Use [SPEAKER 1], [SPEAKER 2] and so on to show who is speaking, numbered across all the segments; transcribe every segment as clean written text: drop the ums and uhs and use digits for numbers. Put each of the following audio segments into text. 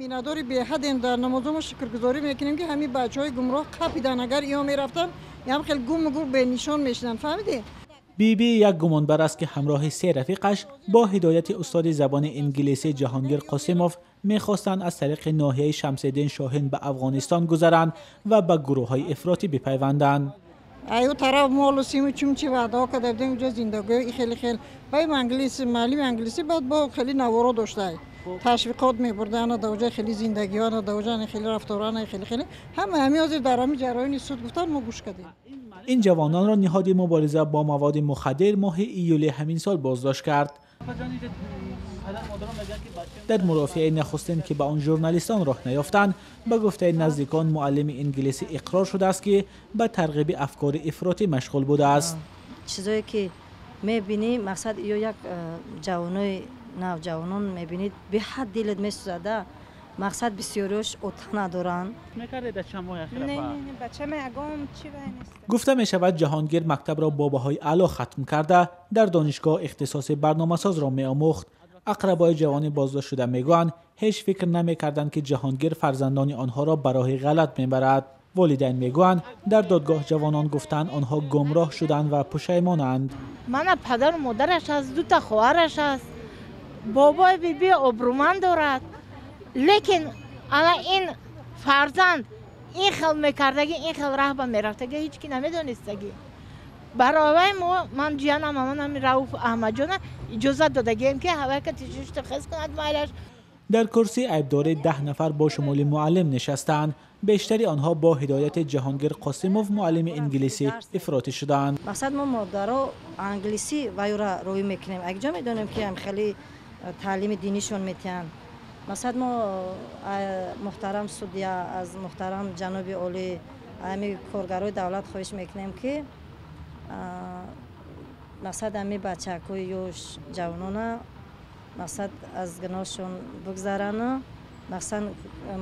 [SPEAKER 1] مینداری به حد در نمازم شکرگزاری میکنیم که همین بچهای گمراه قپیدن، اگر یا میرفتن یا هم خیلی گم گور به نشان میشدن. فهمیدی؟
[SPEAKER 2] بیبی یک گمانبر است که همراه سه رفیقش با هدایت استاد زبان انگلیسی جهانگیر قاسموف میخواستند از طریق ناحیه شمس‌الدین شاهین به افغانستان گذرند و به گروه‌های افراطی بپیوندند.
[SPEAKER 1] ایو طرف مال سیمو چی وعده کرده بودیم اونجا زندگی خیلی باید انگلیسی معلم انگلیسی بعد با خیلی نوارا داشته تشویقات می‌بردن دوجه خیلی زندگیان دوجه خیلی رفتاران خیلی همه از در همین جراین سود گفتن ما گوش کردیم.
[SPEAKER 2] این جوانان را نهاد مبارزه با مواد مخدر ماه ایول همین سال بازداشت کرد. در مرافعه نخستین که به آن ژورنالیستان راه نیافتند، به گفته نزدیکان معلم انگلیسی اقرار شده است که به ترغیب افکار افراطی مشغول بوده است.
[SPEAKER 3] چیزایی که می‌بینیم مقصد یک نوجوانان می‌بینید به حد دلت می‌سوزه. مقصد بسیاریش اوت ندارن.
[SPEAKER 2] گفته می شود جهانگیر مکتب را با بهای اعلی ختم کرده در دانشگاه اختصاص برنامه‌ساز را می‌آموخت. اقربای جوان بازداشت شده میگویند هیچ فکر نمی‌کردند که جهانگیر فرزندان آنها را به راه غلط می‌برد. والدین میگویند در دادگاه جوانان گفتند آنها گمراه شدند و پشیمانند.
[SPEAKER 4] من پدر و مادرش از دو تا خواهرش است. بابای بیبی ابرومند دارد. لیکن الان این فرزند این خیل میکردگی این خیل راه به میرفتگی هیچ کی نمیدونستگی. برای من جانم مامانم رؤوف احمد جان اجازه دادگیم که حرکت چشت خاص کند مایلش.
[SPEAKER 2] در کرسی عیبدار 10 نفر با شمول معلم نشستند. بیشتری آنها با هدایت جهانگیر قاسموف معلم انگلیسی افراطی شدند.
[SPEAKER 3] مقصد ما مادرها انگلیسی و یورا روی میکنیم. اگه جا میدونیم که هم خیلی تعلیم دینیشون میتین. مثلا ما محترم سودیا از محترم جناب عالی همین کارگرای دولت خواهش میکنیم که مثلا همین بچه‌های یوش جوانان مثلا از گناهشون بگذرن.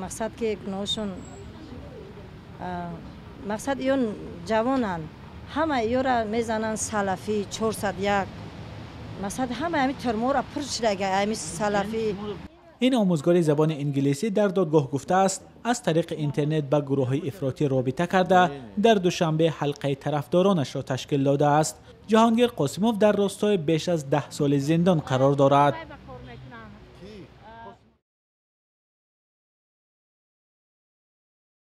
[SPEAKER 3] مقصد که گناهشون مقصد ایون جوانان همه ایورا میزنن سلفی 401 مثلا همین ترمور پر شده همین سلفی.
[SPEAKER 2] این آموزگار زبان انگلیسی در دادگاه گفته است از طریق اینترنت با گروه‌های افراطی رابطه کرده در دوشنبه حلقه طرفدارانش را تشکیل داده است. جهانگیر قاسموف در راستای بیش از 10 سال زندان قرار دارد.